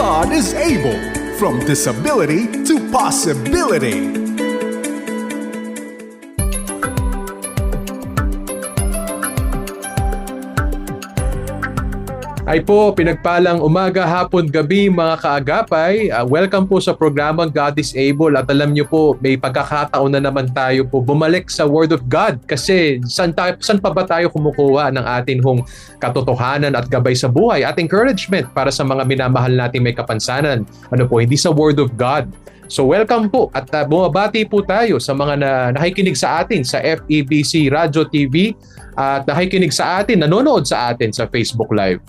God is able. From disability to possibility. Ay po, pinagpalang umaga, hapon, gabi mga kaagapay. Welcome po sa programang God is Able. At alam niyo po, may pagkakataon na naman tayo po bumalik sa Word of God. Kasi saan pa ba tayo kumukuha ng ating hong katotohanan at gabay sa buhay at encouragement para sa mga minamahal nating may kapansanan? Ano po, hindi sa Word of God. So welcome po at bumabati po tayo sa mga nakikinig sa atin sa FEBC Radio TV at nakikinig sa atin, nanonood sa atin sa Facebook Live.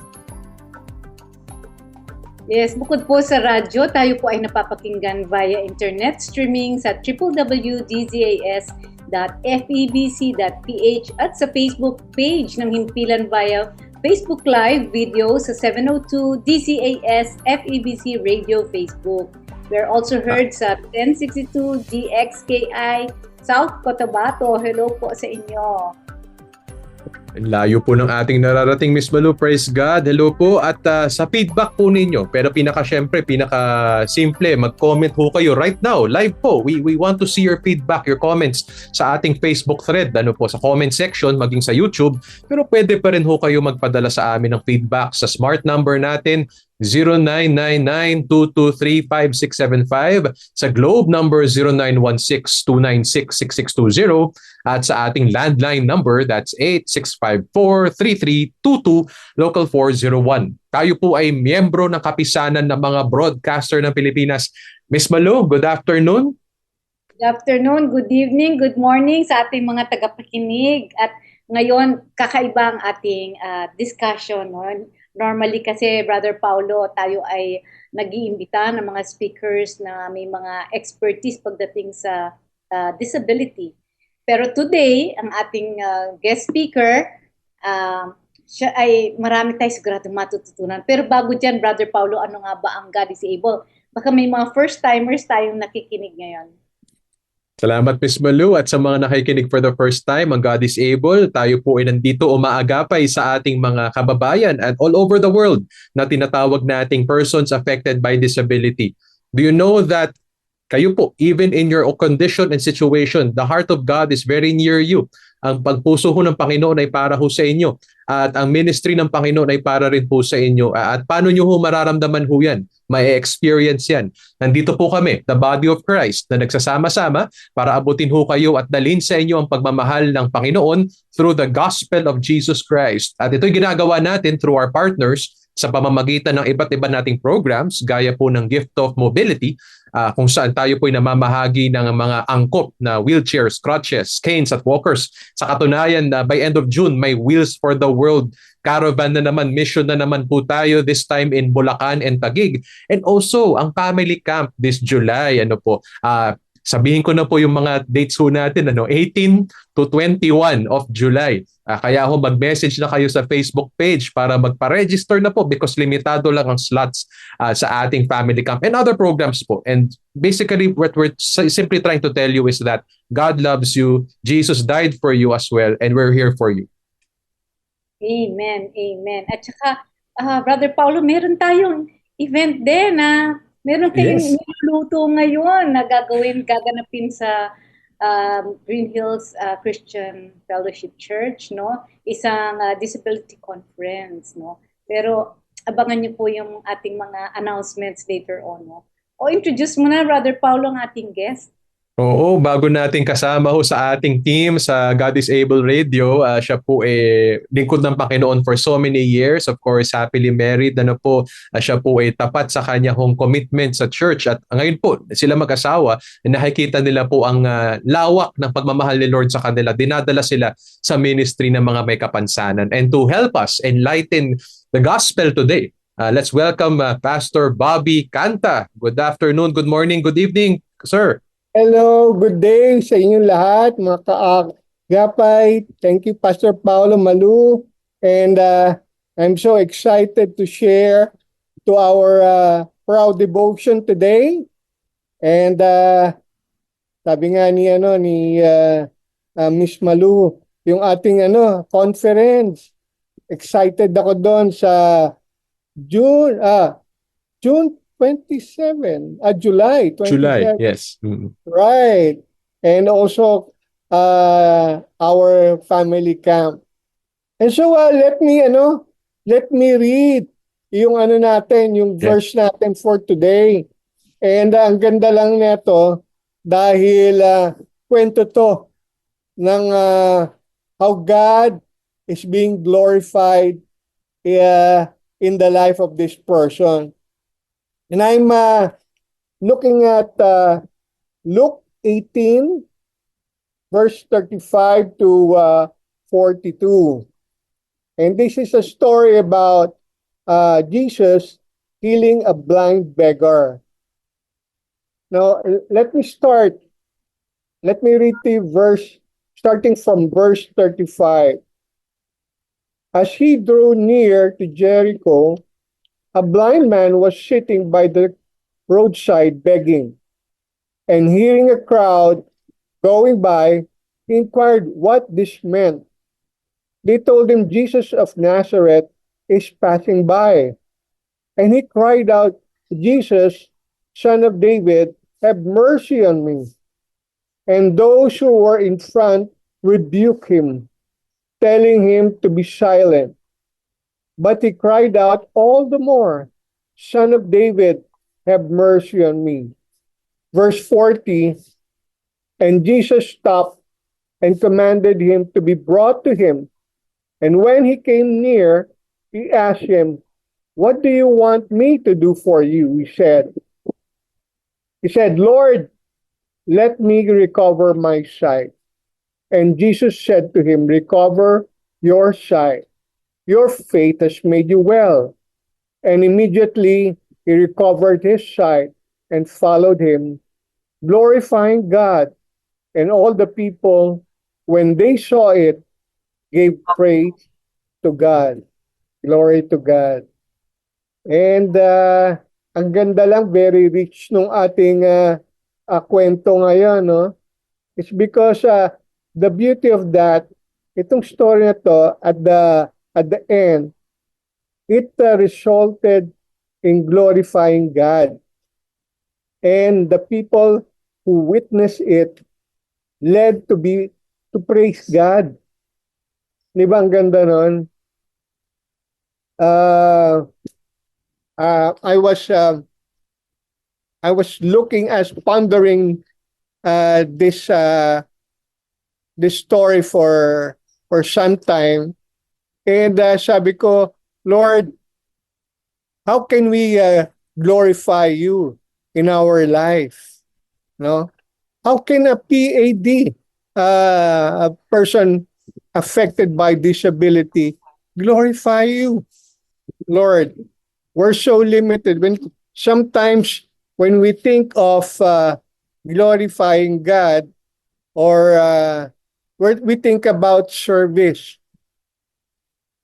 Yes, bukod po sa radyo, tayo po ay napapakinggan via internet streaming sa www.dzas.febc.ph at sa Facebook page ng Himpilan via Facebook Live video sa 702 DZAS FEBC Radio Facebook. We're also heard sa 1062 DXKI South Cotabato. Hello po sa inyo. Layo po ng ating nararating, Miss Malu. Praise God. Hello po. At sa feedback po ninyo, pero pinaka-simple, mag-comment po kayo right now. Live po. We want to see your feedback, your comments sa ating Facebook thread. Ano po, sa comment section, maging sa YouTube. Pero pwede pa rin po kayo magpadala sa amin ng feedback sa smart number natin, 0999-223-5675, sa Globe number 0916-296-6620, at sa ating landline number, that's 8654-3322, local 401. Tayo po ay miyembro ng kapisanan ng mga broadcaster ng Pilipinas. Miss Malu, good afternoon. Good afternoon, good evening, good morning sa ating mga tagapakinig. At ngayon, kakaiba ang ating discussion. No? Normally kasi, Brother Paulo, tayo ay nag-iimbita ng mga speakers na may mga expertise pagdating sa disability. Pero today, ang ating guest speaker, siya ay marami tayo sigurado matututunan. Pero bago dyan, Brother Paulo, ano nga ba ang God is Able? Baka may mga first-timers tayong nakikinig ngayon. Salamat, Miss Malu. At sa mga nakikinig for the first time, ang God is Able, tayo po ay nandito umaagapay sa ating mga kababayan and all over the world na tinatawag nating persons affected by disability. Do you know that kayo po, even in your condition and situation, the heart of God is very near you. Ang pagpuso ho ng Panginoon ay para ho sa inyo. At ang ministry ng Panginoon ay para rin po sa inyo. At paano nyo ho mararamdaman ho yan? May experience yan. Nandito po kami, the body of Christ, na nagsasama-sama para abutin ho kayo at dalhin sa inyo ang pagmamahal ng Panginoon through the gospel of Jesus Christ. At ito'y ginagawa natin through our partners sa pamamagitan ng iba't iba nating programs, gaya po ng Gift of Mobility, kung saan tayo po'y namamahagi ng mga angkop na wheelchairs, crutches, canes at walkers. Sa katunayan, by end of June, may Wheels for the World caravan na naman, mission na naman po tayo, this time in Bulacan and Taguig. And also, ang family camp this July, sabihin ko na po yung mga dates ho natin, 18 to 21 of July. Kaya ho mag-message na kayo sa Facebook page para magpa-register na po because limitado lang ang slots sa ating family camp and other programs po. And basically, what we're simply trying to tell you is that God loves you, Jesus died for you as well, and we're here for you. Amen, amen. At saka, Brother Paulo, meron tayong event din na meron kayong niluluto ngayon na gaganapin sa Green Hills Christian Fellowship Church, no? Isang disability conference, no? Pero abangan niyo po yung ating mga announcements later on, no? O introduce mo na, Brother Paulo, ang ating guest. Oo, bago natin kasama ho sa ating team sa God is Able Radio, siya po lingkod ng Panginoon for so many years. Of course, happily married. Siya po tapat sa kanya hong commitment sa church. At ngayon po, sila mag-asawa, nakikita nila po ang lawak ng pagmamahal ni Lord sa kanila. Dinadala sila sa ministry ng mga may kapansanan. And to help us enlighten the gospel today, let's welcome Pastor Bobby Canta. Good afternoon, good morning, good evening, sir. Hello, good day sa inyong lahat, mga kaagapay. Thank you, Pastor Paulo Malu. And I'm so excited to share to our proud devotion today. And sabi nga ni Miss Malu, yung ating conference, excited ako doon sa June 27, July July, 27. yes. Mm. Right. And also our family camp. And so let me read yung natin, yung Yeah. verse natin for today. And ang ganda lang nito dahil kwento to ng how God is being glorified in the life of this person. And I'm looking at Luke 18, verse 35 to 42. And this is a story about Jesus healing a blind beggar. Now, let me start. Let me read the verse, starting from verse 35. As he drew near to Jericho, a blind man was sitting by the roadside begging. And hearing a crowd going by, he inquired what this meant. They told him Jesus of Nazareth is passing by. And he cried out, Jesus, Son of David, have mercy on me. And those who were in front rebuked him, telling him to be silent. But he cried out all the more, Son of David, have mercy on me. Verse 40, and Jesus stopped and commanded him to be brought to him. And when he came near, he asked him, what do you want me to do for you? He said, Lord, let me recover my sight. And Jesus said to him, recover your sight. Your faith has made you well. And immediately he recovered his sight and followed him, glorifying God. And all the people, when they saw it, gave praise to God. Glory to God. And ang ganda lang, very rich nung ating kwento ngayon, no? It's because the beauty of that, itong story na to, at the end, it resulted in glorifying God. And the people who witnessed it led to praise God. Di ba ang ganda nun? I was looking as pondering this story for some time, and sabi ko, Lord, how can we glorify you in our life? No, how can a PAD, a person affected by disability, glorify you, Lord? We're so limited. Sometimes when we think of glorifying God, or we think about service,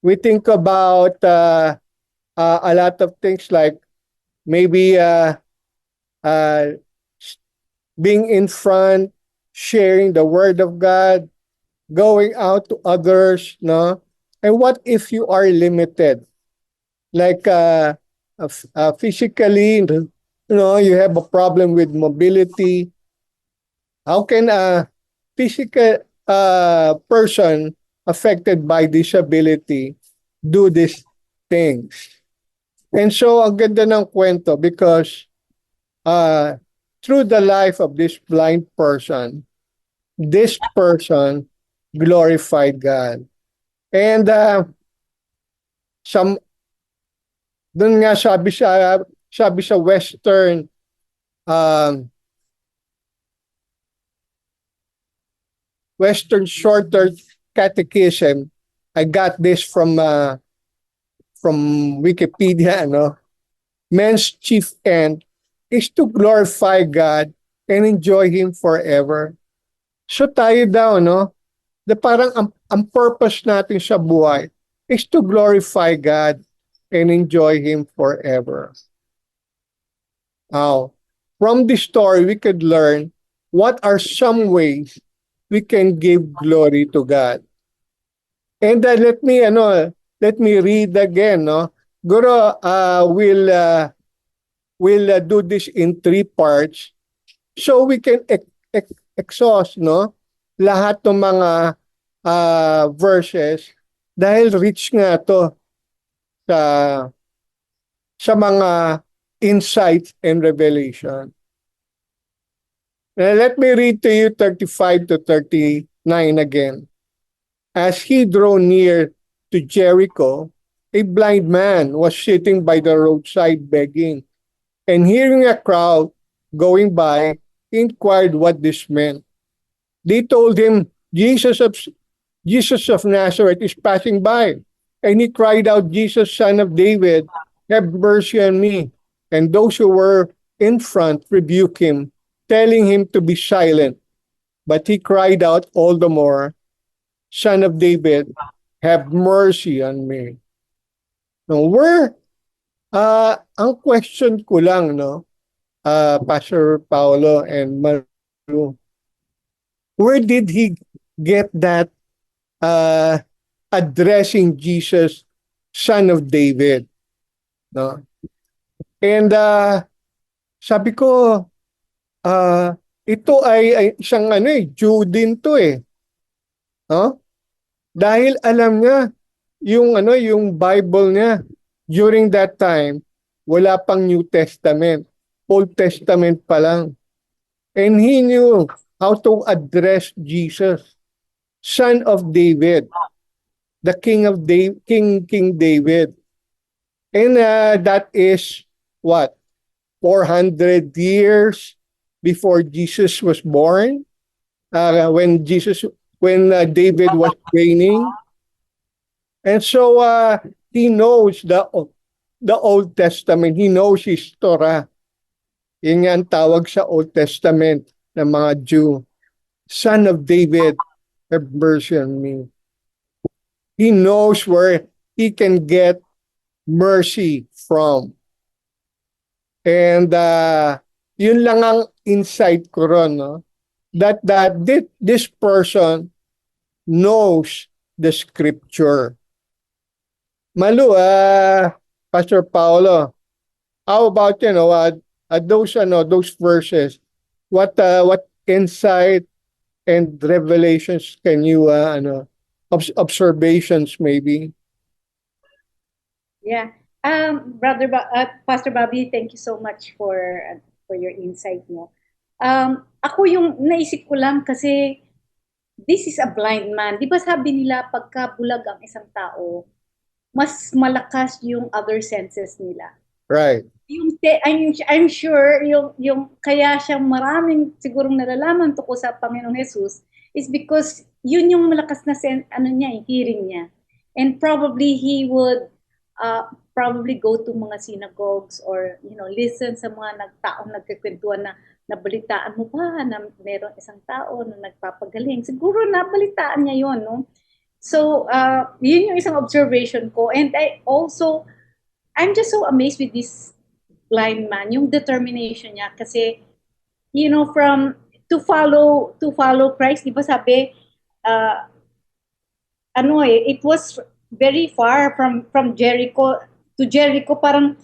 we think about a lot of things, like maybe being in front, sharing the word of God, going out to others, no? And what if you are limited? Like physically, you have a problem with mobility. How can a physical person affected by disability do these things? And so, ang ganda ng kwento, because through the life of this blind person, this person glorified God. And doon nga sabi sa Western Shorter Catechism, I got this from Wikipedia, no? Man's chief end is to glorify God and enjoy Him forever. So tayo daw, no? Parang ang purpose natin sa buhay is to glorify God and enjoy Him forever. Now, from this story, we could learn what are some ways we can give glory to God. And let me read again, no? Guro will do this in 3 parts so we can exhaust, no, lahat ng mga verses dahil rich nga to sa mga insights and revelation. Now, let me read to you 35 to 39 again. As he drew near to Jericho, a blind man was sitting by the roadside begging, and hearing a crowd going by, he inquired what this meant. They told him, Jesus of Nazareth is passing by. And he cried out, Jesus, Son of David, have mercy on me. And those who were in front rebuked him, telling him to be silent. But he cried out all the more, Son of David, have mercy on me. Now, ang question ko lang, no, Pastor Paulo and Maru, where did he get that addressing Jesus, Son of David? No? And sabi ko, ito ay isang Jew din to eh. No? Dahil alam niya yung Bible niya during that time, wala pang New Testament, Old Testament pa lang. And he knew how to address Jesus, Son of David, the King of King David. And that is what? 400 years before Jesus was born, when David was reigning. And so he knows the Old Testament. He knows his Torah. Yun nga ang tawag sa Old Testament ng mga Jew. Son of David, have mercy on me. He knows where he can get mercy from. And yun lang ang insight ko ron, no? That this person knows the scripture. Malu, Pastor Paulo, how about those verses? What insight and revelations can you observations maybe? Yeah. Pastor Bobby, thank you so much for your insight mo. Ako yung naisip ko lang kasi this is a blind man. Di ba sabi nila pagka bulag ang isang tao, mas malakas yung other senses nila. Right. I'm sure yung kaya siya maraming sigurong nalalaman tungkol sa Panginoong Jesus is because yun yung malakas na hearing niya. And probably he would probably go to mga synagogues or listen sa mga taong nagkikwentuhan na nabalitaan mo ba na mayroong isang tao na nagpapagaling. Siguro nabalitaan niya yun, no? So, yun yung isang observation ko. And I'm just so amazed with this blind man, yung determination niya. Kasi, to follow Christ, di ba sabi, it was very far from Jericho to Jericho. Parang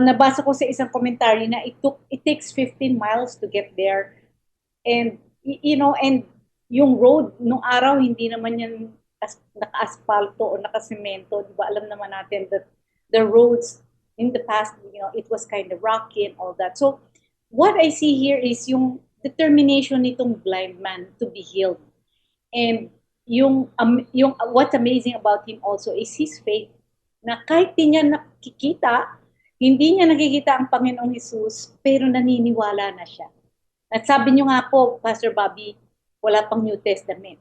nabasa ko sa isang commentary na it takes 15 miles to get there. And, and yung road, nung araw, hindi naman yan naka-aspalto o naka-semento. Diba? Alam naman natin that the roads in the past, it was kind of rocky and all that. So, what I see here is yung determination nitong blind man to be healed. And yung what's amazing about him also is his faith. Na kahit di niya hindi niya nakikita ang Panginoong Jesus, pero naniniwala na siya. At sabi niyo nga po, Pastor Bobby, wala pang New Testament.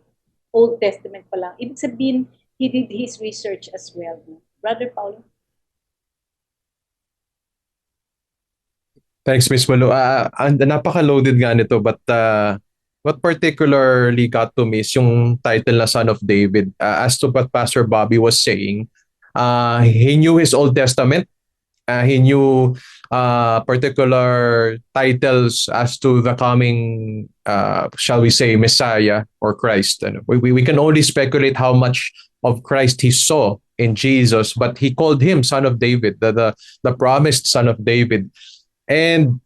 Old Testament pa lang. Ibig sabihin, he did his research as well. Brother Paulo? Thanks, Miss Malu. Napaka-loaded nga nito, but what particularly got to me is yung title na Son of David. As to what Pastor Bobby was saying, he knew his Old Testament. He knew particular titles as to the coming, shall we say, Messiah or Christ. We can only speculate how much of Christ he saw in Jesus, but he called him Son of David, the promised Son of David. And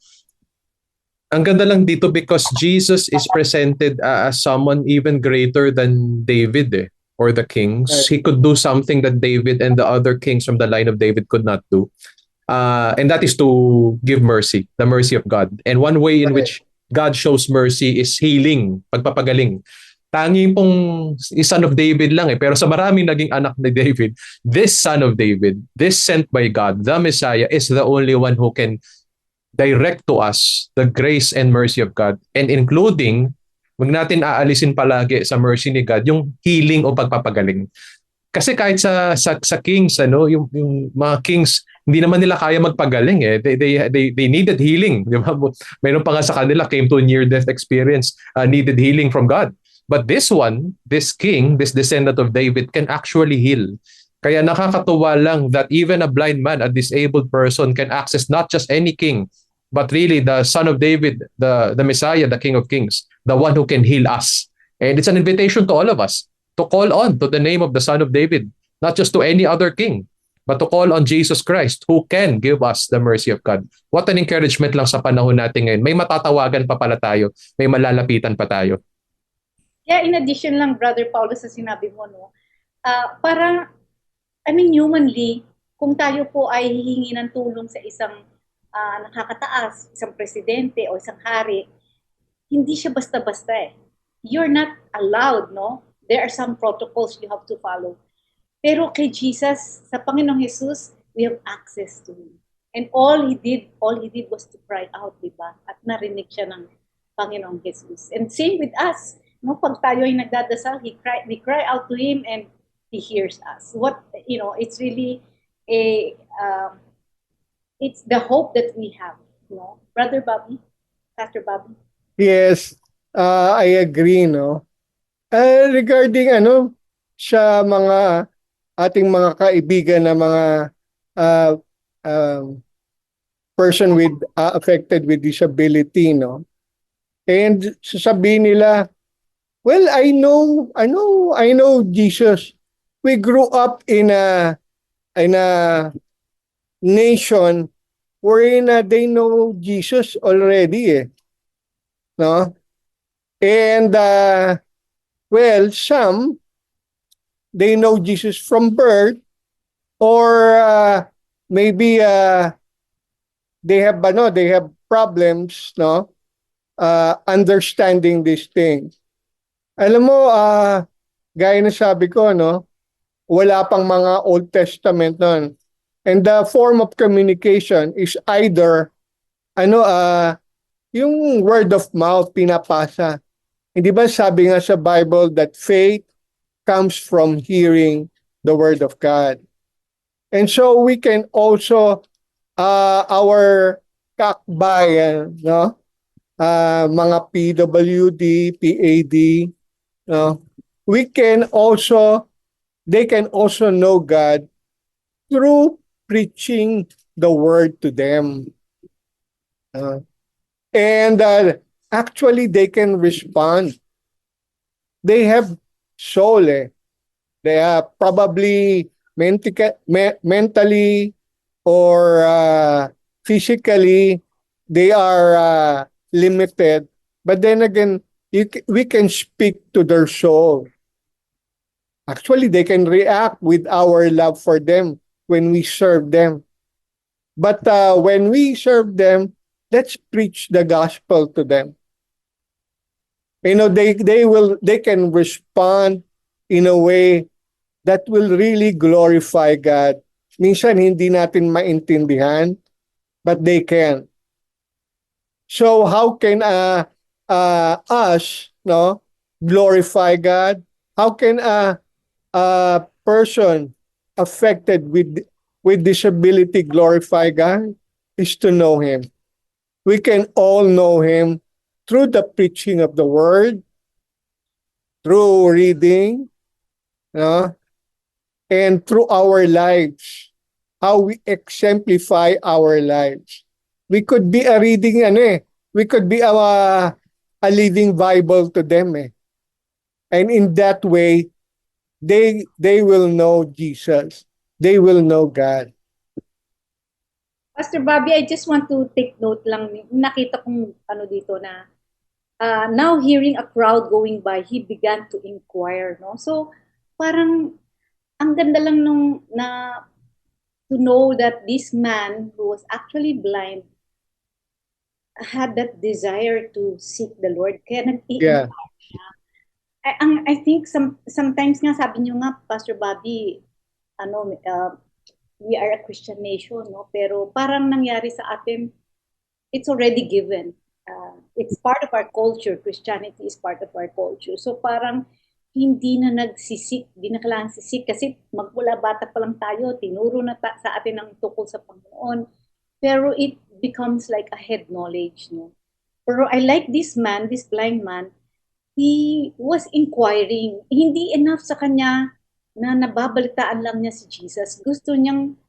ang ganda lang dito because Jesus is presented as someone even greater than David or the kings. Right. He could do something that David and the other kings from the line of David could not do. And that is to give mercy, the mercy of God. And one way in which God shows mercy is healing, pagpapagaling. Tanging pong son of David lang pero sa maraming naging anak ni David, this son of David, this sent by God, the Messiah, is the only one who can direct to us the grace and mercy of God, and including, wag natin aalisin palagi sa mercy ni God yung healing o pagpapagaling. Kasi kahit sa kings, yung mga kings, hindi naman nila kaya magpagaling They needed healing, di ba? Mayroon pa nga sa kanila came to a near death experience, needed healing from God. But this one, this king, this descendant of David can actually heal. Kaya nakakatuwa lang that even a blind man, a disabled person can access not just any king, but really the son of David, the Messiah, the King of Kings, the one who can heal us. And it's an invitation to all of us to call on to the name of the Son of David, not just to any other king, but to call on Jesus Christ who can give us the mercy of God. What an encouragement lang sa panahon natin ngayon. May matatawagan pa pala tayo, may malalapitan pa tayo. Yeah, in addition lang, Brother Paulo, sa sinabi mo, parang, humanly, kung tayo po ay hihingi ng tulong sa isang nakakataas, isang presidente o isang hari, hindi siya basta-basta You're not allowed, There are some protocols you have to follow. Pero kay Jesus, sa Panginoong Jesus, we have access to Him. And all He did was to cry out, diba? At narinig siya ng Panginoong Jesus. And same with us, pag tayo ay nagdadasal, we cry out to Him and He hears us. It's really it's the hope that we have, Brother Bobby, Pastor Bobby. Yes, I agree, regarding sa mga ating mga kaibigan na mga person with affected with disability, and sasabihin nila, well, I know Jesus. We grew up in a nation wherein they know Jesus already, no? And well, some they know Jesus from birth, or maybe they have problems, understanding these things. Alam mo, gaya na sabi ko, wala pang mga Old Testament nun. And the form of communication is either yung word of mouth pinapasa. Hindi ba sabi nga sa Bible that faith comes from hearing the word of God. And so we can also our kakbayan, mga PWD, PAD, they can also know God through preaching the word to them. And actually, they can respond. They have soul. They are probably mentally or physically, they are limited. But then again, we can speak to their soul. Actually, they can react with our love for them when we serve them. But when we serve them, let's preach the gospel to them. They can respond in a way that will really glorify God. Minsan hindi natin maintindihan, but they can. So how can us glorify God? How can a person affected with disability glorify God? Is to know Him. We can all know Him through the preaching of the word, through reading, and through our lives, how we exemplify our lives. We could be a reading, we could be a living Bible to them. And in that way, they will know Jesus. They will know God. Pastor Bobby, I just want to take note lang. Nakita kong ano dito na now hearing a crowd going by, he began to inquire, no? So, parang ang ganda lang nung na to know that this man who was actually blind had that desire to seek the Lord. Kaya Yeah, nag-i-inquire. I think sometimes nga sabi niyo nga, Pastor Bobby, ano, we are a Christian nation, no? Pero parang nangyari sa atin, it's already given. It's part of our culture. Christianity is part of our culture. So parang hindi na nagsisik, hindi na kailangan sisik kasi magmula bata pa lang tayo, tinuro na sa atin ang tukol sa Panginoon. Pero it becomes like a head knowledge, no? Pero I like this man, this blind man, he was inquiring. Hindi enough sa kanya na nababalitaan lang niya si Jesus. Gusto niyang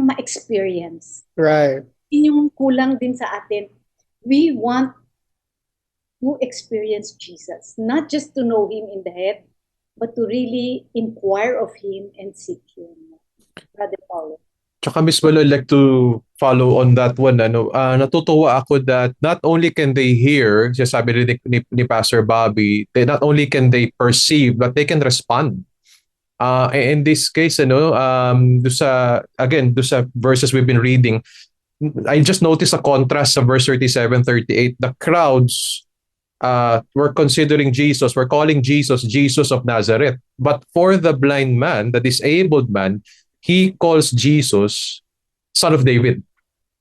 ma-experience. right. Yun yung kulang din sa atin. We want to experience Jesus, not just to know him in the head, but to really inquire of him and seek him. Brother Paulo. Tsaka Miss Malo, I'd like to follow on that one. Natutuwa ako that not only can they hear, sabi rin ni Pastor Bobby, not only can they perceive, but they can respond. In this case, do sa verses we've been reading, I just noticed a contrast sa verse 37, 38. The crowds were considering Jesus, were calling Jesus, Jesus of Nazareth. But for the blind man, the disabled man, he calls Jesus Son of David.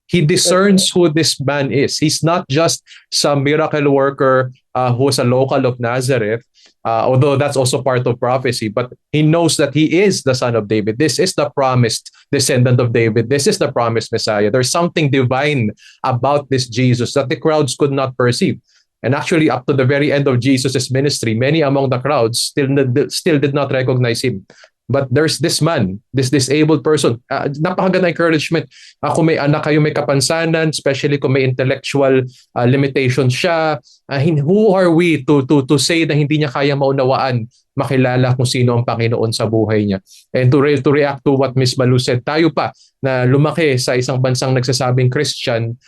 He discerns who this man is. He's not just some miracle worker who's a local of Nazareth, although that's also part of prophecy, but he knows that he is the Son of David. This is the promised descendant of David. This is the promised Messiah. There's something divine about this Jesus that the crowds could not perceive. And actually, up to the very end of Jesus' ministry, many among the crowds still did not recognize him. But there's this man, this disabled person. Napakaganda encouragement. Kung may anak kayo may kapansanan, especially kung may intellectual limitation siya, who are we to say na hindi niya kaya maunawaan, makilala kung sino ang Panginoon sa buhay niya. And to react to what Miss Malu said, tayo pa na lumaki sa isang bansang nagsasabing Christian,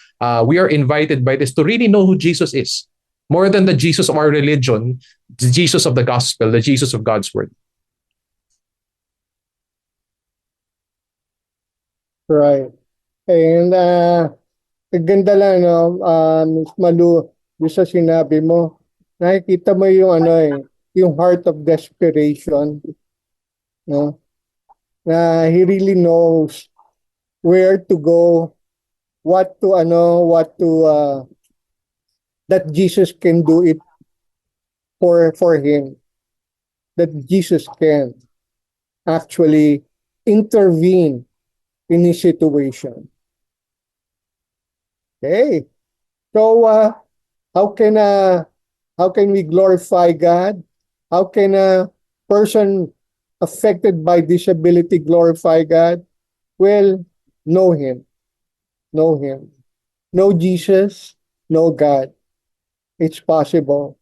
we are invited by this to really know who Jesus is. More than the Jesus of our religion, the Jesus of the gospel, the Jesus of God's word. Right. And ganda lang, no, Miss Malu, doon sa sinabi mo, nakikita mo yung yung heart of desperation, no? Na he really knows where to go, what to that Jesus can do it for him. That Jesus can actually intervene in his situation. Okay. So how can we glorify God? How can a person affected by disability glorify God? Well, know him. Know him. Know Jesus, know God. It's possible.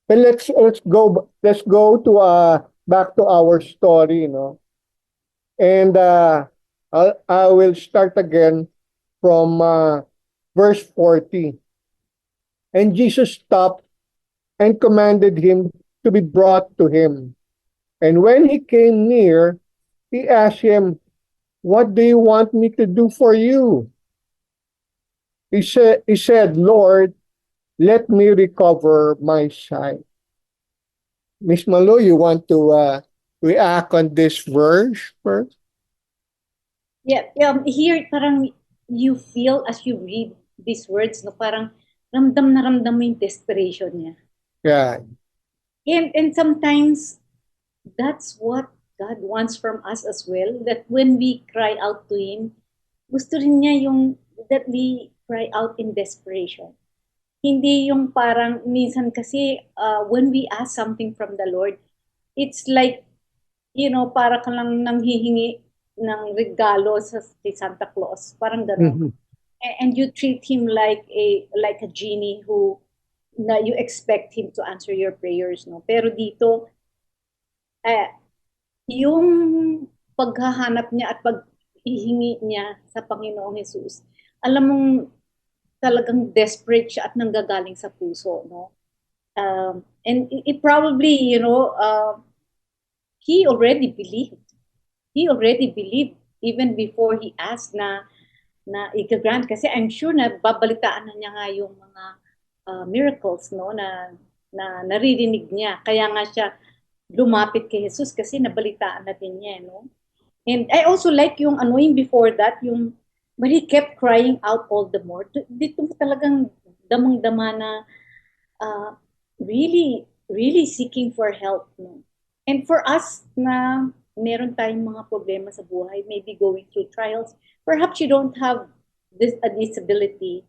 But let's go to back to our story, you know. And I will start again from verse 40. And Jesus stopped and commanded him to be brought to him. And when he came near, he asked him, "What do you want me to do for you?" He said, "Lord, let me recover my sight." Miss Malo, you want to react on this verse first? Yeah, here parang you feel as you read these words, no, parang ramdam na ramdam mo yung desperation niya. Yeah. And sometimes that's what God wants from us as well, that when we cry out to Him, gusto rin niya yung that we cry out in desperation. Hindi yung parang minsan kasi when we ask something from the Lord, it's like, para ka lang nanghihingi ng regalo sa Santa Claus, parang gano'n. And you treat him like a genie who na you expect him to answer your prayers, no? Pero dito yung paghahanap niya at ihingi niya sa Panginoong Jesus, alam mong talagang desperate siya at nanggagaling sa puso, no? And it probably, he already believed. He already believed even before he asked na i-grant, kasi I'm sure na babalitaan na niya nga yung mga miracles, no, na naririnig niya. Kaya nga siya lumapit kay Jesus kasi nabalitaan na din niya, no? And I also like yung yung before that, yung but he kept crying out all the more. Dito talagang damang-dama na really, really seeking for help, no? And for us na meron tayong mga problema sa buhay, maybe going through trials, perhaps you don't have a disability,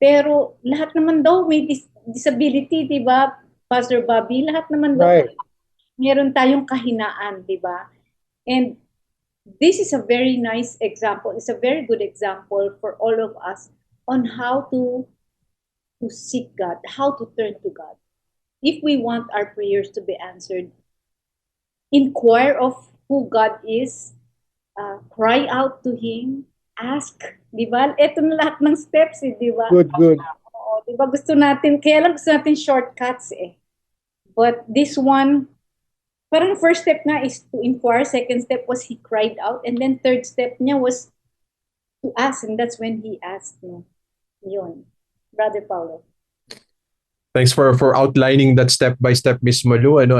pero lahat naman daw may disability, di ba, Pastor Bobby? Lahat naman daw Right. meron tayong kahinaan, di ba? And this is a very nice example. It's a very good example for all of us on how to seek God, how to turn to God. If we want our prayers to be answered, inquire of who God is, cry out to Him, ask, di ba? Ito na lahat ng steps, di ba? Good. Oo, di ba? Gusto natin, kaya lang gusto natin shortcuts eh. But this one, parang first step na is to inquire, second step was he cried out, and then third step niya was to ask, and that's when he asked, no? Yun. Brother Paulo. Thanks for outlining that step by step, Miss Malu. And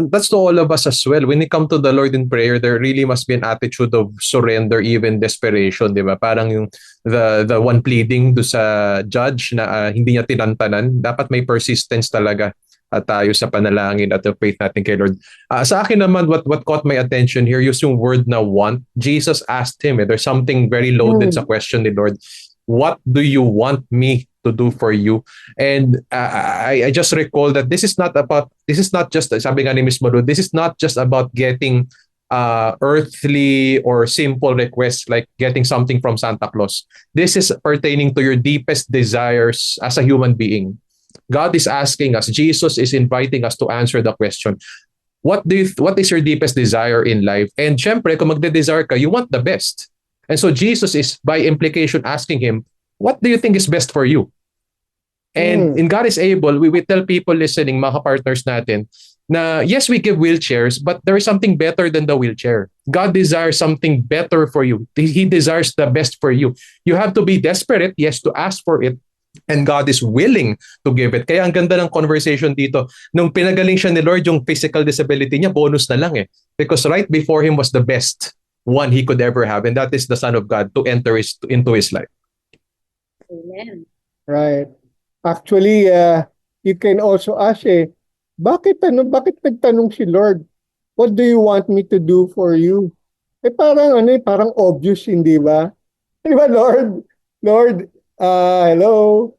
that's to all of us as well. When it comes to the Lord in prayer, there really must be an attitude of surrender, even desperation, di ba? Parang yung the one pleading do sa judge na hindi niya tinantanan, dapat may persistence talaga tayo sa panalangin at the faith natin kay Lord. Sa akin naman, what caught my attention here, yung word na want. Jesus asked him, there's something very loaded sa question ni Lord. What do you want me to do for you? And I just recall that this is not just, sabi nga ni Ms. Malu, this is not just about getting earthly or simple requests like getting something from Santa Claus. This is pertaining to your deepest desires as a human being. God is asking us, Jesus is inviting us to answer the question, what is your deepest desire in life? And syempre, kung magde-desire ka, you want the best. And so Jesus is, by implication, asking him, what do you think is best for you? And in God is able, we tell people listening, mga partners natin, na yes, we give wheelchairs, but there is something better than the wheelchair. God desires something better for you. He desires the best for you. You have to be desperate, yes, to ask for it. And God is willing to give it. Kaya ang ganda ng conversation dito. Nung pinagaling siya ni Lord, yung physical disability niya, bonus na lang eh. Because right before him was the best one he could ever have. And that is the Son of God to enter into his life. Amen. Right. Actually, you can also ask bakit nagtanong si Lord? What do you want me to do for you? Parang obvious, hindi ba? Di ba, Lord, hello?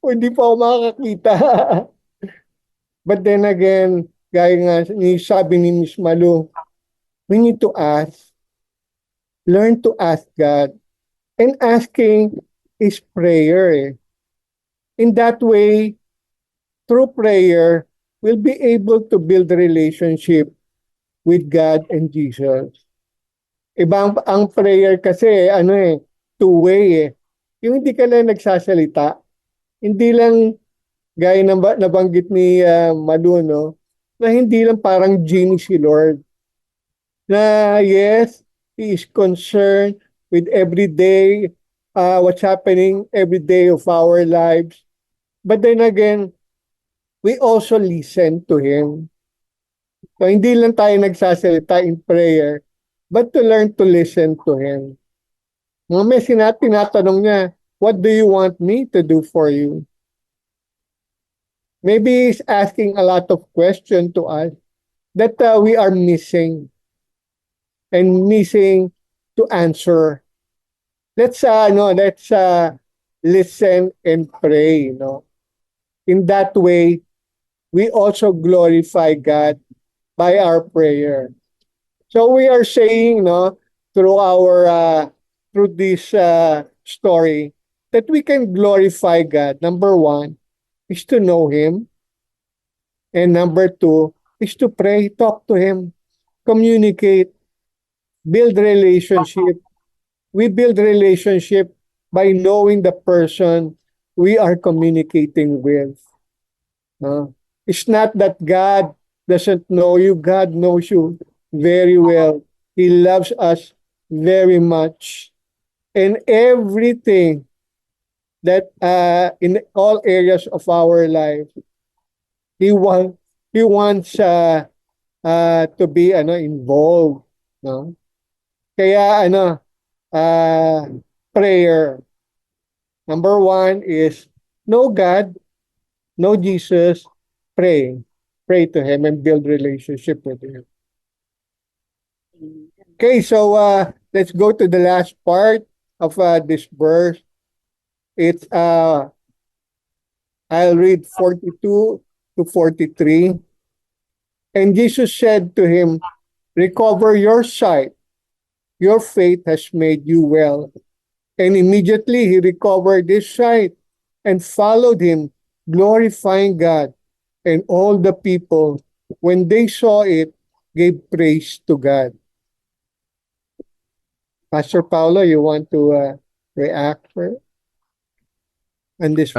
Hindi pa ako makakakita. But then again, gaya nga sabi ni Miss Malu, we need to ask. Learn to ask God. And asking is prayer. In that way, through prayer, we'll be able to build a relationship with God and Jesus. Iba ang prayer kasi, two-way . Yung hindi ka lang nagsasalita, hindi lang, gaya nabanggit ni Malu, no? Na hindi lang parang genie si Lord. Na yes, He is concerned with every day, what's happening every day of our lives. But then again, we also listen to Him. So hindi lang tayo nagsasalita in prayer, but to learn to listen to Him. Mga may tinatanong niya, what do you want me to do for you? Maybe He's asking a lot of questions to us that we are missing to answer. Let's listen and pray, In that way, we also glorify God by our prayer. So we are saying, through this story, that we can glorify God. Number one is to know Him. And number two is to pray, talk to Him, communicate, build relationship. we build relationship by knowing the person we are communicating with. It's not that God doesn't know you. God knows you very well. He loves us very much. And everything that in all areas of our life, He wants to be involved. No? Kaya prayer. Number one is know God, know Jesus, pray. Pray to Him and build relationship with Him. Okay, so let's go to the last part of this verse. It's I'll read 42 to 43. And Jesus said to him, recover your sight. Your faith has made you well. And immediately he recovered his sight and followed him, glorifying God. And all the people, when they saw it, gave praise to God. Pastor Paulo, you want to react on this?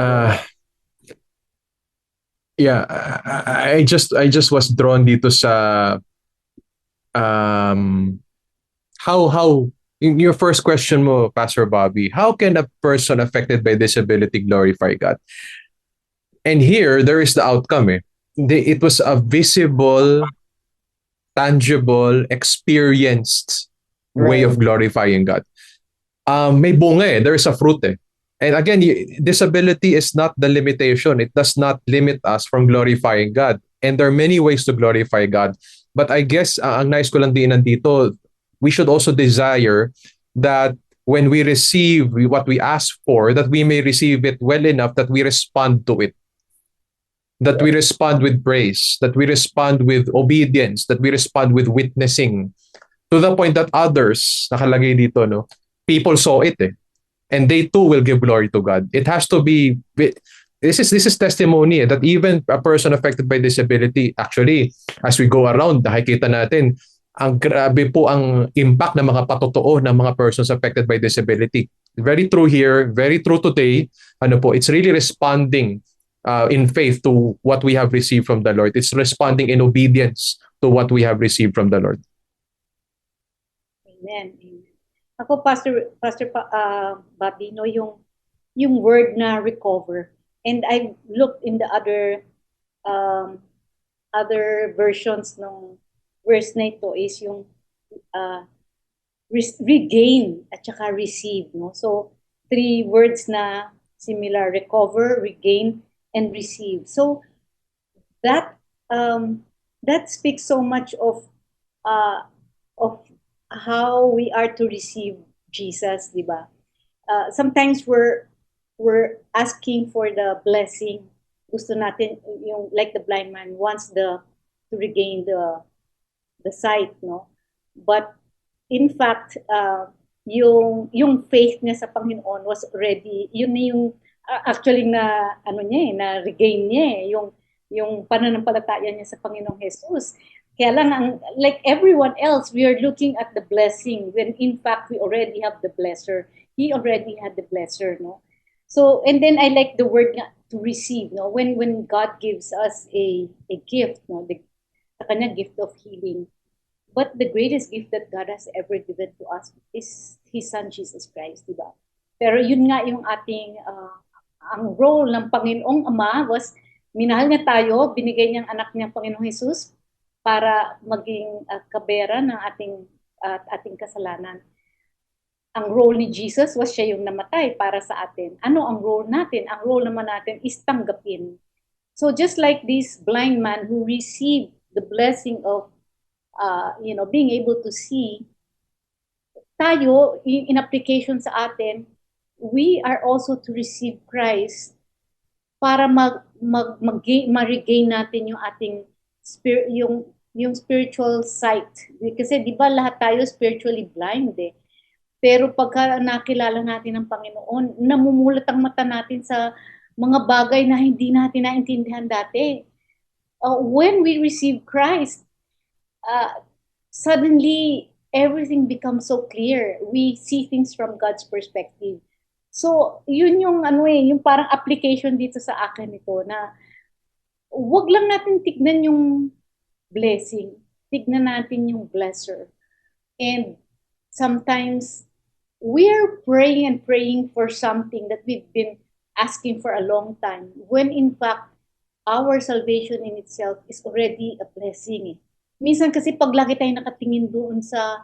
Yeah, I just was drawn dito sa how in your first question mo, Pastor Bobby, how can a person affected by disability glorify God? And here there is the outcome. It was a visible, tangible, experienced way of glorifying God. May bunga there is a fruit And again, disability is not the limitation. It does not limit us from glorifying God. And there are many ways to glorify God. But I guess, ang nais ko lang din nandito, we should also desire that when we receive what we ask for, that we may receive it well enough that we respond to it. That we respond with praise, that we respond with obedience, that we respond with witnessing. To the point that others, nakalagay dito, no, people saw it and they too will give glory to God. It has to be, this is testimony that even a person affected by disability, actually, as we go around, nakikita natin, ang grabe po ang impact ng mga patotoo ng mga persons affected by disability. Very true here, very true today. It's really responding in faith to what we have received from the Lord. It's responding in obedience to what we have received from the Lord. Amen. Ako, Pastor Bobby, yung word na recover. And I looked in the other versions ng verse na ito is yung regain at saka receive. No? So, three words na similar: recover, regain, and receive. So, that speaks so much of how we are to receive Jesus, di ba? Sometimes we're asking for the blessing. Gusto natin yung like the blind man wants to regain the sight, no? But in fact, yung faith niya sa Panginoon was already, yun yung actually na na regain niya yung pananampalataya niya sa Panginoong Jesus. Kaya lang, like everyone else, we are looking at the blessing when in fact we already have the blesser. He already had the blesser, no? So, and then I like the word to receive, no? When God gives us a gift, no? Sa kanya gift of healing. But the greatest gift that God has ever given to us is His Son, Jesus Christ, di ba? Pero yun nga yung ating, ang role ng Panginoong Ama was, minahal niya tayo, binigay niyang anak niyang Panginoong Jesus, para maging kabera ng ating kasalanan. Ang role ni Jesus was siya yung namatay para sa atin. Ano ang role natin? Ang role naman natin is tanggapin. So just like this blind man who received the blessing of being able to see, tayo, in application sa atin, we are also to receive Christ para ma-regain natin yung ating yung spiritual sight. Kasi di ba lahat tayo spiritually blind Pero pagka nakilala natin ang Panginoon, namumulat ang mata natin sa mga bagay na hindi natin naintindihan dati. When we receive Christ, suddenly everything becomes so clear. We see things from God's perspective. So, yun yung yung parang application dito sa akin ito na wag lang natin tignan yung blessing. Tignan natin yung blesser. And sometimes we're praying and praying for something that we've been asking for a long time when in fact our salvation in itself is already a blessing. Minsan kasi pag lagi tayo nakatingin doon sa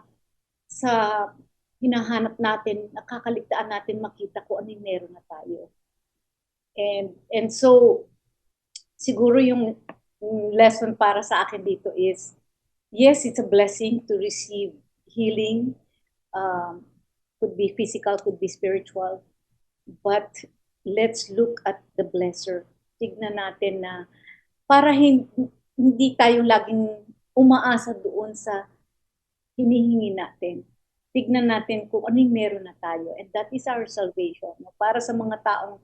hinahanap natin, nakakaligtaan natin makita kung ano yung meron na tayo. And so, siguro yung lesson para sa akin dito is, yes, it's a blessing to receive healing. Could be physical, could be spiritual. But let's look at the blesser. Tignan natin na para hindi tayo laging umaasa doon sa hinihingi natin. Tignan natin kung ano yung meron na tayo. And that is our salvation. Para sa mga taong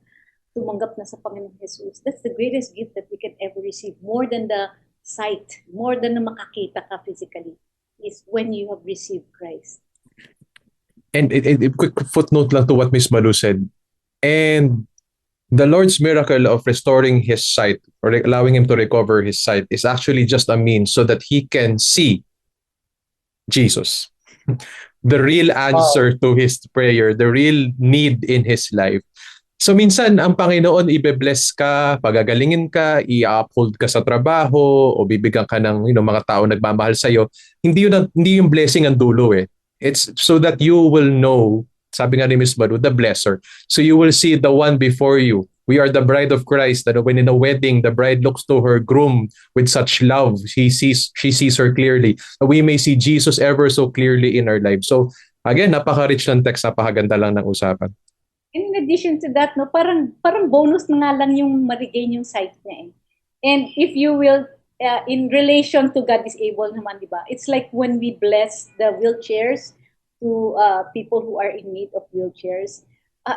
tumanggap na sa Panginoong Jesus, that's the greatest gift that we can ever receive. More than the sight, more than na makakita ka physically, is when you have received Christ. And quick footnote lang to what Miss Malu said. And the Lord's miracle of restoring his sight or allowing him to recover his sight is actually just a means so that he can see Jesus. The real answer to his prayer, the real need in his life. So minsan ang Panginoon ibe-bless ka, pagagalingin ka, i-uphold ka sa trabaho o bibigyan ka ng mga tao nagmamahal sa iyo. Hindi yung blessing ang dulo eh. It's so that you will know, sabi nga ni Miss Malu, the blesser. So you will see the one before you. We are the bride of Christ. That when in a wedding, the bride looks to her groom with such love. She sees her clearly. We may see Jesus ever so clearly in our lives. So again, napaka-rich ng text, napakaganda lang ng usapan. In addition to that, parang bonus na nga lang yung ma-regain yung sight niya eh. And if you will, in relation to God is able naman, di ba? It's like when we bless the wheelchairs to people who are in need of wheelchairs.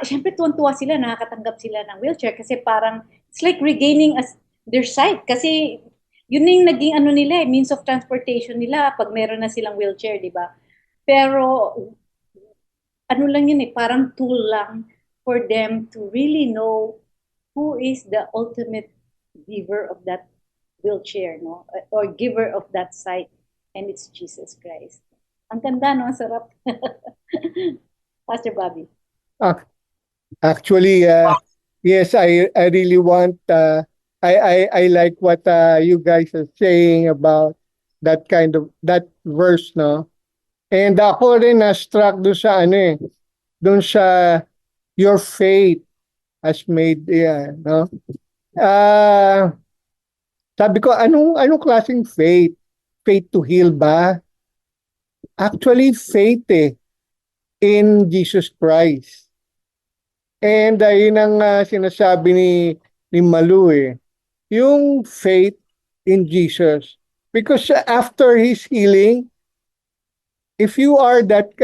Siyempre, tuwan-tuwa sila, nakakatanggap sila ng wheelchair kasi parang it's like regaining their sight. Kasi yun na yung naging nila, means of transportation nila pag meron na silang wheelchair, di ba? Pero lang yun parang tool lang for them to really know who is the ultimate giver of that wheelchair, no? Or giver of that sight, and it's Jesus Christ. Ang ganda, no? Ang sarap. Pastor Bobby. Actually, yes, I really want, I like what you guys are saying about that verse, no? And ako rin na-struck doon sa doon sa your faith has made, no? Sabi ko, anong klaseng faith? Faith to heal ba? Actually, faith in Jesus Christ. And yun ang sinasabi ni Malu yung faith in Jesus. Because after his healing, if you are that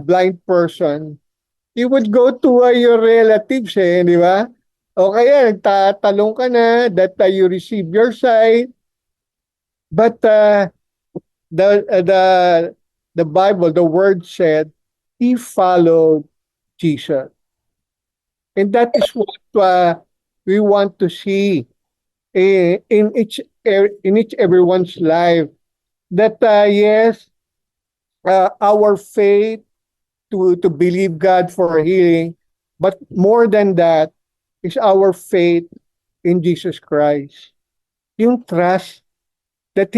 blind person, you would go to your relatives, di ba? O kaya nagtatalong ka na that you receive your sight. But the Bible, the word said, he followed Jesus. And that is what we want to see in each everyone's life. That yes, our faith to believe God for healing, but more than that is our faith in Jesus Christ. Yung trust that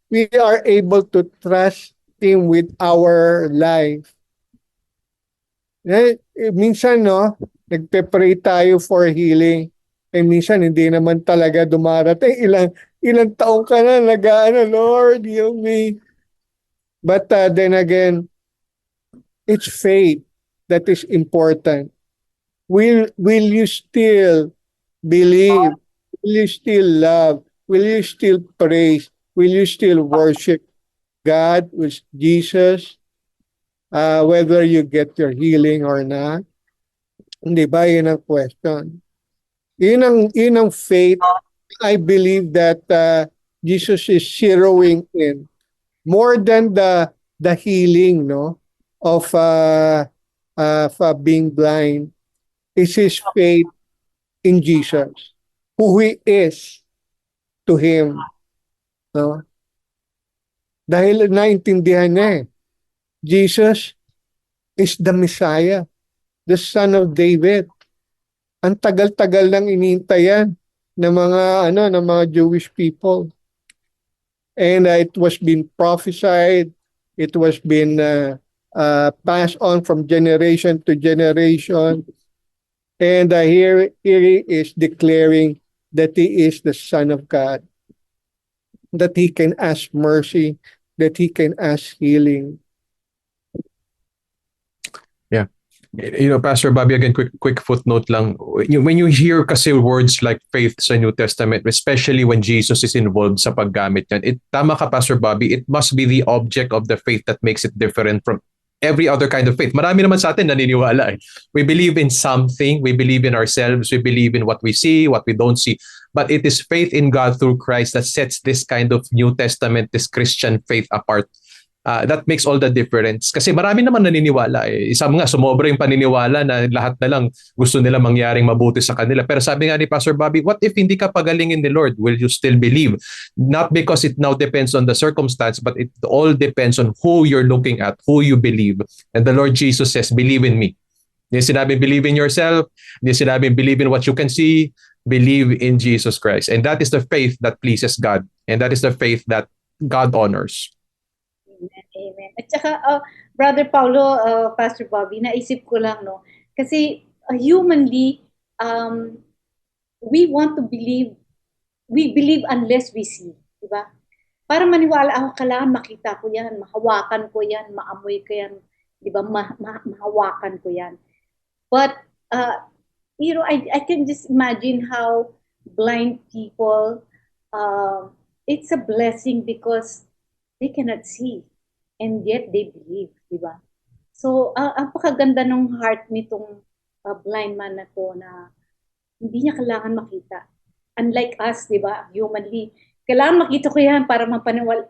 we are able to trust Him with our life. Minsan, no, nagpe-pray tayo for healing. Minsan, hindi naman talaga dumarating. Ilang taong ka na Lord, heal me. But then again, it's faith that is important. Will you still believe? Will you still love? Will you still praise? Will you still worship God with Jesus? Whether you get your healing or not? Hindi ba? Yun ang question. Yun ang faith. I believe that Jesus is zeroing in more than the healing, no, of being blind, is his faith in Jesus, who he is to him, no? Dahil naintindihan niya Jesus is the Messiah, the Son of David. Ang tagal-tagal nang iniintayan ng mga Jewish people. And it was been prophesied, it was been passed on from generation to generation. And here he is declaring that he is the Son of God, that he can ask mercy, that he can ask healing. Pastor Bobby, again, quick footnote lang. When you hear kasi words like faith sa New Testament, especially when Jesus is involved sa paggamit yan, tama ka, Pastor Bobby, it must be the object of the faith that makes it different from every other kind of faith. Marami naman sa atin naniniwala. We believe in something, we believe in ourselves, we believe in what we see, what we don't see. But it is faith in God through Christ that sets this kind of New Testament, this Christian faith apart. That makes all the difference. Kasi marami naman naniniwala. Isang nga, sumobra yung paniniwala na lahat na lang gusto nila mangyaring mabuti sa kanila. Pero sabi nga ni Pastor Bobby, what if hindi ka pagalingin ni Lord? Will you still believe? Not because it now depends on the circumstance, but it all depends on who you're looking at, who you believe. And the Lord Jesus says, believe in me. Hindi sinabi, believe in yourself. Hindi sinabi, believe in what you can see. Believe in Jesus Christ. And that is the faith that pleases God. And that is the faith that God honors. Amen. At saka, Brother Paulo, Pastor Bobby, naisip ko lang, no? Kasi humanly, we want to believe, we believe unless we see. Diba? Para maniwala ako, kailangan makita ko yan, mahawakan ko yan, maamoy ko yan, diba? Mahawakan ko yan. But, I can just imagine how blind people, it's a blessing because they cannot see. And yet they believe, di ba? So, ang pakaganda ng heart nitong blind man na to na hindi niya kailangan makita. Unlike us, di ba, humanly, kailangan makita ko yan para maniwala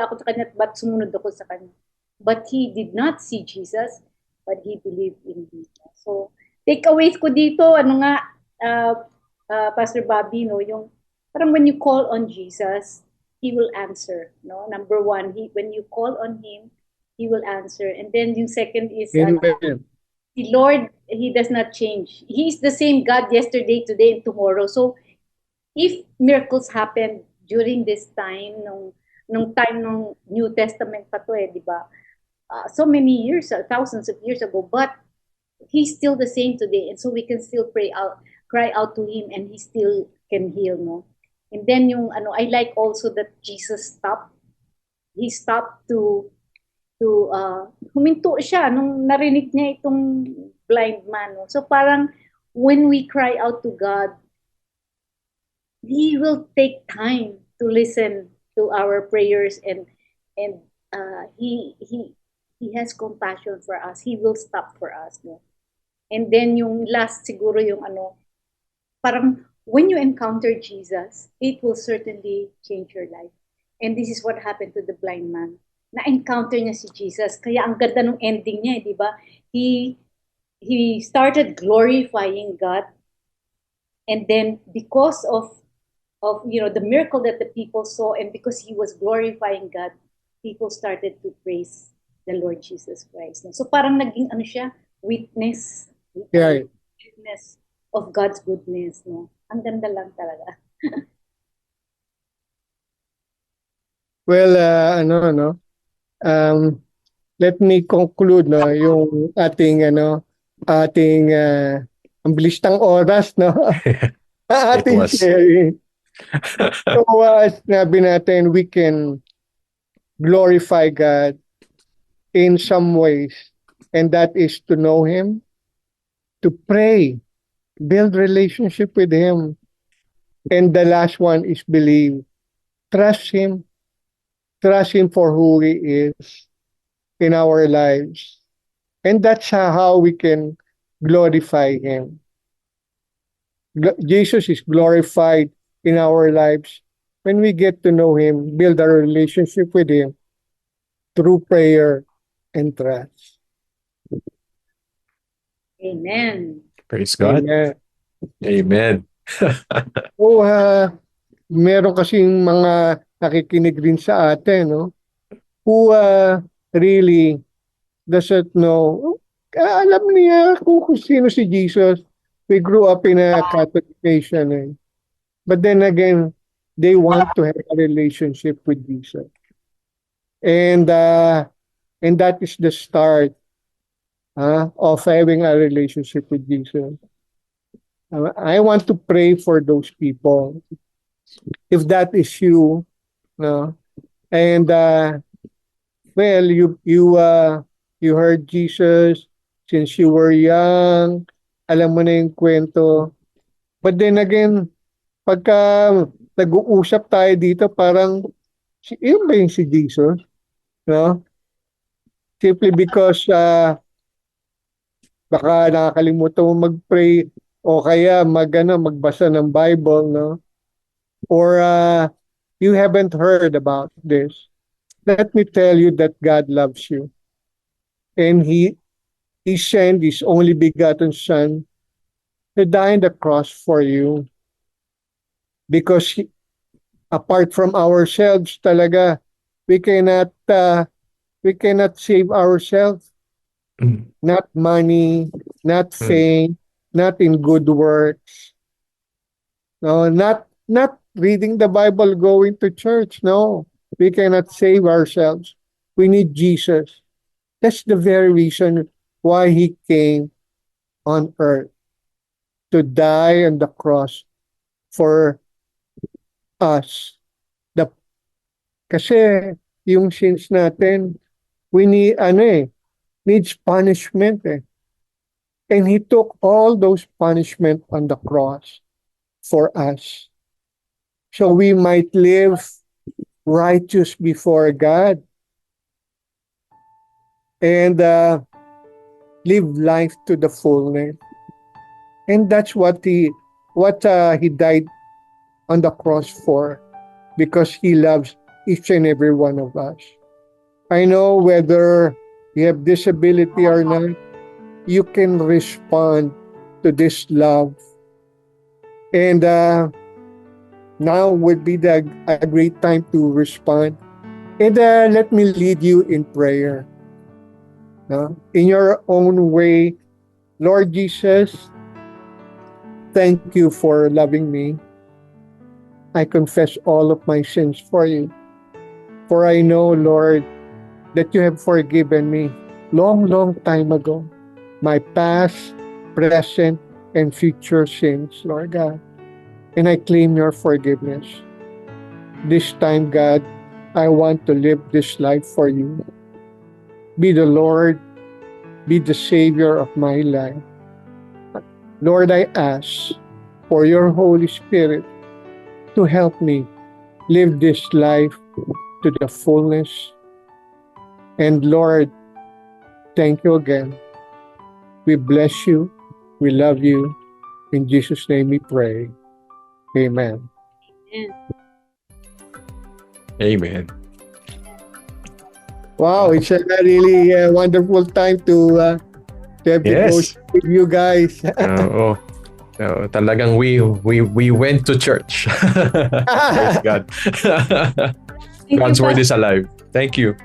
ako sa kanya at sumunod ako sa kanya. But he did not see Jesus, but he believed in Jesus. So, takeaways ko dito, Pastor Bobby, no, yung parang when you call on Jesus, He will answer. No, number one, when you call on Him, He will answer. And then yung second is the Lord. He does not change. He is the same God yesterday, today, and tomorrow. So, if miracles happen during this time, nung time ng New Testament pa to, di ba? So many years, thousands of years ago, but He's still the same today, and so we can still cry out to Him, and He still can heal. No. And then I like also that Jesus stopped. He stopped to huminto siya nung narinig niya itong blind man. No? So parang when we cry out to God, He will take time to listen to our prayers and He has compassion for us. He will stop for us. No? And then yung last siguro yung parang when you encounter Jesus, it will certainly change your life. And this is what happened to the blind man. Na-encounter niya si Jesus. Kaya ang ganda ng ending niya, di ba? He started glorifying God. And then because of the miracle that the people saw, and because he was glorifying God, people started to praise the Lord Jesus Christ. So parang naging siya, witness. Yeah. Witness of God's goodness, no? Ang ganda lang talaga. Well, let me conclude, no, yung ating ang bilis ng oras, no? Ating sharing. So, sinabi natin, we can glorify God in some ways, and that is to know Him, to pray, build relationship with Him. And the last one is believe. Trust Him. Trust Him for who He is in our lives. And that's how we can glorify Him. Jesus is glorified in our lives when we get to know Him, build our relationship with Him through prayer and trust. Amen. Praise God. Amen. Amen. O, meron kasing mga nakikinig rin sa atin, no? Who really doesn't know. Alam niya kung sino si Jesus. We grew up in a Catholic nation. Eh. But then again, they want to have a relationship with Jesus. And that is the start of having a relationship with Jesus. I want to pray for those people. If that is you, no, and well, you heard Jesus since you were young, alam mo na yung kwento. But then again, pagka nag-uusap tayo dito, parang yun ba yung si Jesus? No? Simply because baka nakakalimutan mo mag-pray o kaya magbasa ng Bible, no? Or you haven't heard about this. Let me tell you that God loves you. And He sent His only begotten Son to die on the cross for you. Because apart from ourselves talaga, we cannot save ourselves. Not money, not fame, not in good works. No, not reading the Bible, going to church. No, we cannot save ourselves. We need Jesus. That's the very reason why He came on earth, to die on the cross for us. Kasi yung sins natin, we needs punishment. And He took all those punishment on the cross for us. So we might live righteous before God and live life to the fullness. And that's what He died on the cross for, because He loves each and every one of us. I know whether you have disability or not, you can respond to this love. And now would be a great time to respond. And let me lead you in prayer. In your own way, Lord Jesus, thank you for loving me. I confess all of my sins for you. For I know, Lord, that you have forgiven me long time ago. My past, present, and future sins, Lord God. And I claim your forgiveness. This time, God, I want to live this life for you. Be the Lord, be the Savior of my life. Lord, I ask for your Holy Spirit to help me live this life to the fullness. And Lord, thank you again. We bless you. We love you. In Jesus' name we pray. Amen. Amen. Wow, it's a really wonderful time to have devotion with you guys. Oo. Talagang we went to church. Praise God. God's word is alive. Thank you.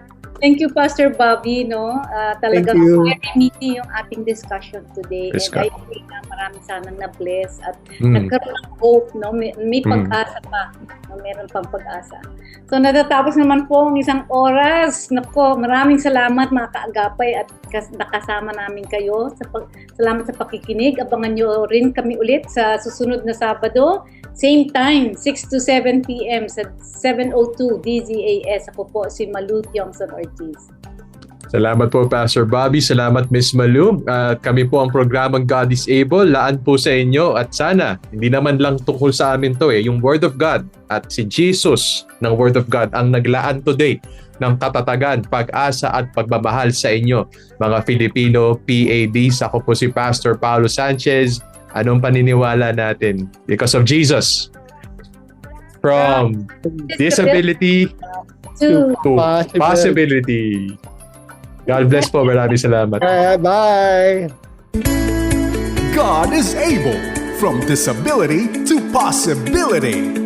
Thank you, Pastor Bobby. Talagang Thank you. very meaty yung ating discussion today. Praise And I God. think na maraming sanang na-bless at nagkaroon ng hope. May pag-asa pa. Meron pang pag-asa. So natatapos naman po ang isang oras. Nako, maraming salamat mga kaagapay at nakasama namin kayo. Salamat sa pakikinig. Abangan nyo rin kami ulit sa susunod na Sabado. Same time, 6 to 7 p.m. sa 702 DZAS. Ako po si Malu Tiongson Ortiz. Salamat po, Pastor Bobby. Salamat, Miss Malu. At kami po ang programang God is Able. Laan po sa inyo at sana, hindi naman lang tungkol sa amin to yung Word of God at si Jesus ng Word of God ang naglaan today ng katatagan, pag-asa at pagmamahal sa inyo, mga Filipino PADs. Ako po si Pastor Paulo Sanchez. Anong paniniwala natin? Because of Jesus. From disability to to possibility. God bless po. Maraming salamat. Bye. God is able. From disability to possibility.